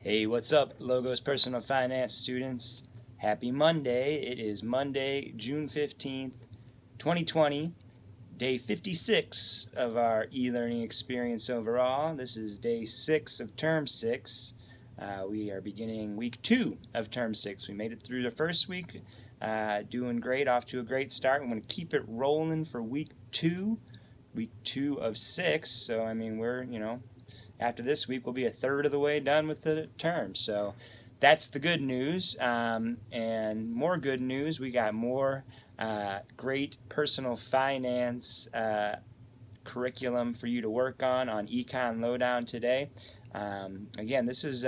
Hey, what's up, Logos Personal Finance students? Happy Monday. It is Monday, June 15th, 2020, day 56 of our e-learning experience overall. This is day 6 of term 6. We are beginning week 2 of term 6. We made it through the first week, doing great, off to a great start. We want to keep it rolling for week 2 of 6. So, I mean, we're, after this week, we'll be a third of the way done with the term. So that's the good news. And more good news, we got more great personal finance curriculum for you to work on Econ Lowdown today. Again, this is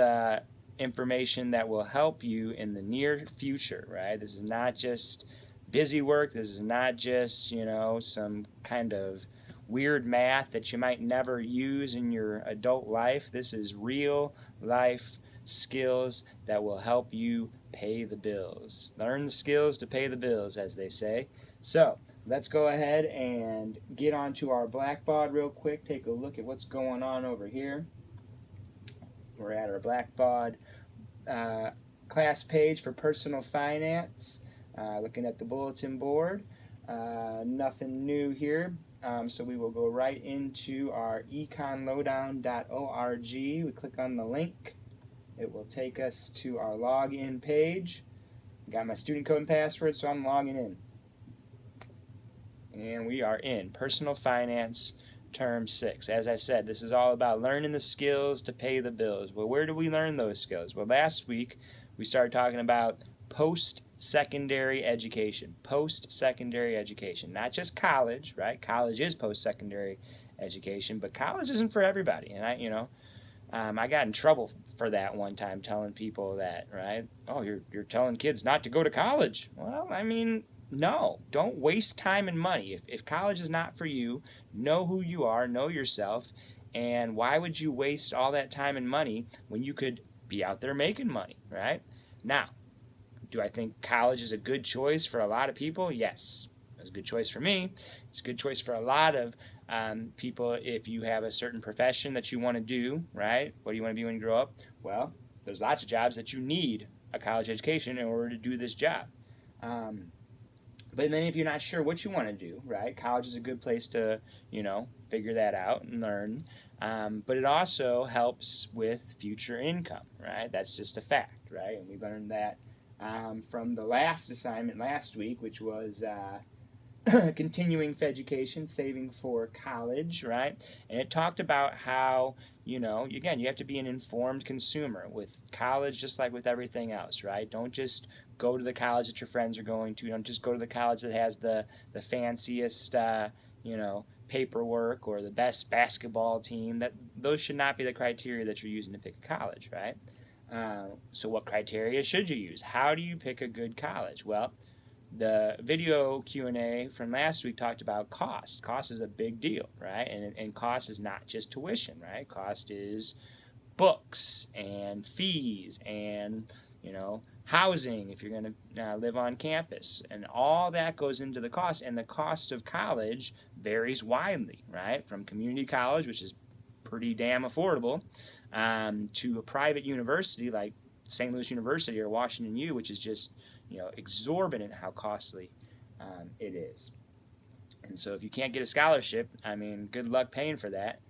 information that will help you in the near future, right? This is not just busy work. This is not just, some kind of weird math that you might never use in your adult life. This is real life skills that will help you pay the bills. Learn the skills to pay the bills, as they say. So let's go ahead and get onto our Blackbaud real quick. Take a look at what's going on over here. We're at our Blackbaud class page for personal finance. Looking at the bulletin board. Nothing new here. So we will go right into our econlowdown.org. We click on the link. It will take us to our login page. I got my student code and password, so I'm logging in. And we are in Personal Finance Term 6. As I said, this is all about learning the skills to pay the bills. Well, where do we learn those skills? Well, last week we started talking about post-secondary education. Post-secondary education. Not just college, right? College is post-secondary education, but college isn't for everybody. And I got in trouble for that one time, telling people that, right? Oh, you're telling kids not to go to college. Well, I mean, no. Don't waste time and money. If college is not for you, know who you are, know yourself, and why would you waste all that time and money when you could be out there making money, right? Now, do I think college is a good choice for a lot of people? Yes. It's a good choice for me. It's a good choice for a lot of people if you have a certain profession that you want to do, right? What do you want to be when you grow up? Well, there's lots of jobs that you need a college education in order to do this job. But then if you're not sure what you want to do, right, college is a good place to, figure that out and learn. But it also helps with future income, right? That's just a fact, right? And we learned that from the last assignment last week, which was continuing education, saving for college, right? And it talked about how, again, you have to be an informed consumer with college, just like with everything else, right? Don't just go to the college that your friends are going to. Don't just go to the college that has the fanciest, paperwork or the best basketball team. Those should not be the criteria that you're using to pick a college, right? So what criteria should you use? How do you pick a good college? Well, the video Q&A from last week talked about cost. Cost is a big deal, right? And cost is not just tuition, right? Cost is books and fees and, housing if you're going to live on campus. And all that goes into the cost. And the cost of college varies widely, right? From community college, which is pretty damn affordable, to a private university like St. Louis University or Washington U, which is just exorbitant how costly it is. And so if you can't get a scholarship, I mean, good luck paying for that.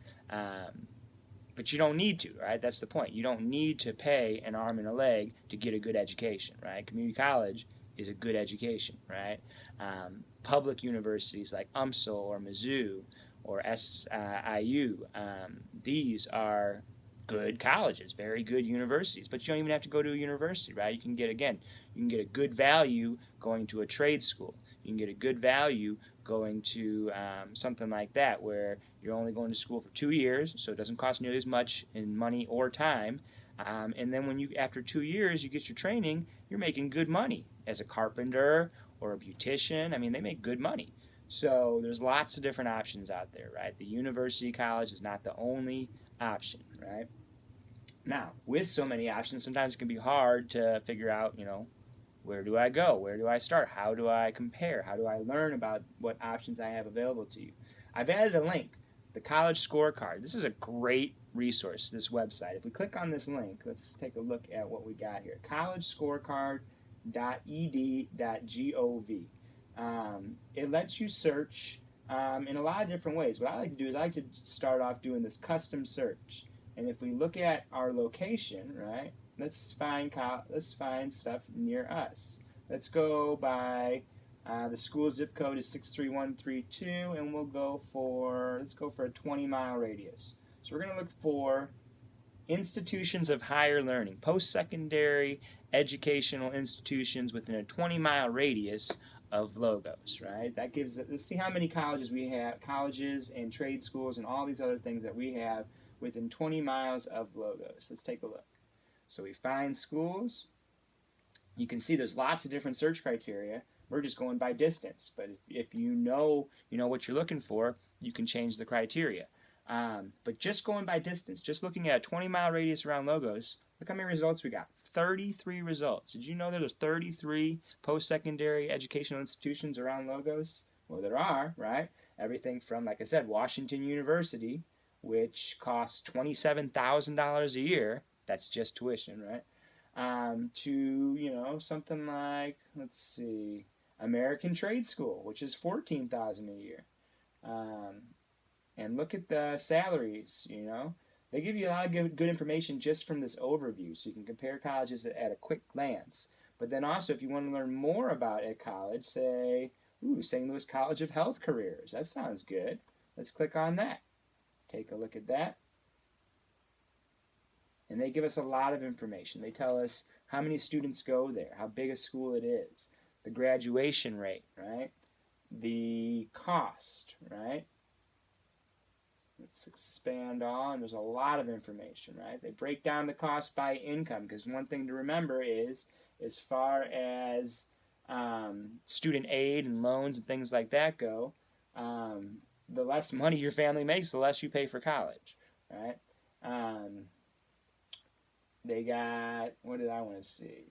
But you don't need to, right? That's the point. You don't need to pay an arm and a leg to get a good education, right? Community college is a good education, right? Public universities like UMSL or Mizzou or SIU, these are good colleges, very good universities, but you don't even have to go to a university, right? You can get a good value going to a trade school. You can get a good value going to something like that where you're only going to school for 2 years, so it doesn't cost nearly as much in money or time. And then after 2 years, you get your training, you're making good money as a carpenter or a beautician. I mean, they make good money. So there's lots of different options out there, right? The university college is not the only option, right? Now, with so many options, sometimes it can be hard to figure out, where do I go? Where do I start? How do I compare? How do I learn about what options I have available to you? I've added a link, the college scorecard. This is a great resource, this website. If we click on this link, let's take a look at what we got here. collegescorecard.ed.gov. It lets you search in a lot of different ways. What I like to do is I like to start off doing this custom search. And if we look at our location, right, let's find stuff near us. Let's go by the school zip code is 63132, and let's go for a 20-mile radius. So we're going to look for institutions of higher learning, post-secondary educational institutions within a 20-mile radius of Logos, right? That gives, let's see how many colleges we have, colleges and trade schools and all these other things that we have within 20 miles of Logos. Let's take a look. So we find schools. You can see there's lots of different search criteria. We're just going by distance, but if you know what you're looking for, you can change the criteria. But just going by distance, just looking at a 20-mile radius around Logos, look how many results we got. 33 results. Did you know there's 33 post-secondary educational institutions around Logos? Well, there are, right? Everything from, like I said, Washington University, which costs $27,000 a year. That's just tuition, right? To, something like, let's see, American Trade School, which is $14,000 a year. And look at the salaries, They give you a lot of good information just from this overview, so you can compare colleges at a quick glance. But then also, if you want to learn more about a college, say, St. Louis College of Health Careers. That sounds good. Let's click on that. Take a look at that. And they give us a lot of information. They tell us how many students go there, how big a school it is, the graduation rate, right? The cost, right? Let's expand on. There's a lot of information, right? They break down the cost by income, because one thing to remember is, as far as student aid and loans and things like that go, the less money your family makes, the less you pay for college, right? They got, what did I want to see?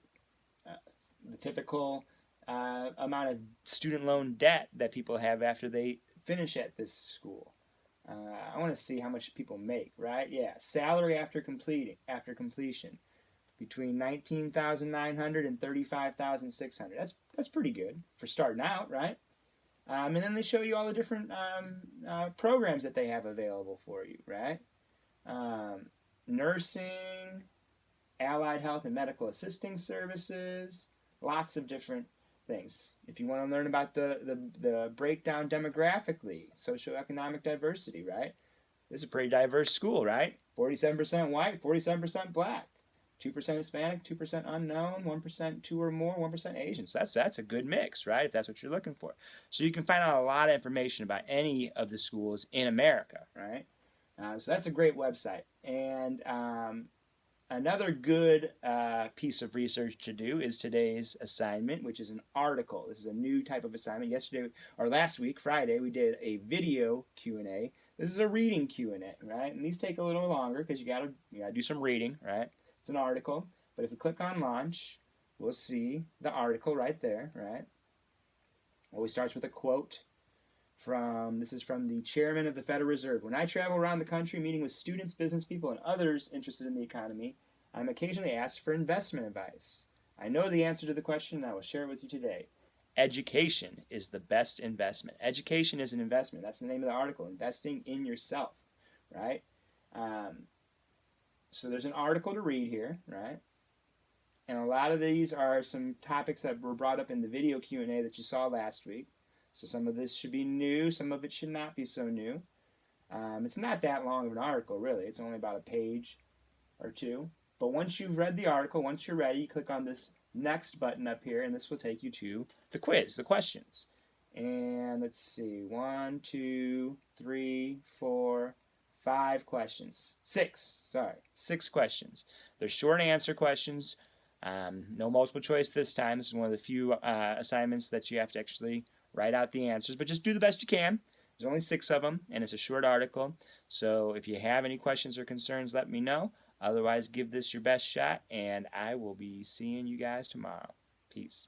The typical amount of student loan debt that people have after they finish at this school. I want to see how much people make, right? Yeah, salary after completion, between $19,900 and $35,600. That's pretty good for starting out, right? And then they show you all the different programs that they have available for you, right? Nursing, allied health and medical assisting services, lots of different things. If you want to learn about the breakdown demographically, socioeconomic diversity, right? This is a pretty diverse school, right? 47% white, 47% black, 2% Hispanic, 2% unknown, 1% 2 or more, 1% Asian. So that's a good mix, right? If that's what you're looking for. So you can find out a lot of information about any of the schools in America, right? So that's a great website. And another good piece of research to do is today's assignment, which is an article. This is a new type of assignment. Last week, Friday, we did a video Q&A. This is a reading Q&A, right? And these take a little longer because you gotta do some reading, right? It's an article, but if we click on launch, we'll see the article right there, right? Always starts with a quote. This is from the chairman of the Federal Reserve. When I travel around the country meeting with students, business people, and others interested in the economy, I'm occasionally asked for investment advice. I know the answer to the question, and I will share it with you today. Education is the best investment. Education is an investment. That's the name of the article, investing in yourself, right? So there's an article to read here, right? And a lot of these are some topics that were brought up in the video Q&A that you saw last week. So some of this should be new, some of it should not be so new. It's not that long of an article, really. It's only about a page or two. But once you've read the article, once you're ready, you click on this next button up here, and this will take you to the quiz, the questions. And let's see, 1, 2, 3, 4, 5 questions. 6 questions. They're short answer questions. No multiple choice this time. This is one of the few assignments that you have to actually write out the answers, but just do the best you can. There's only 6 of them, and it's a short article. So if you have any questions or concerns, let me know. Otherwise, give this your best shot, and I will be seeing you guys tomorrow. Peace.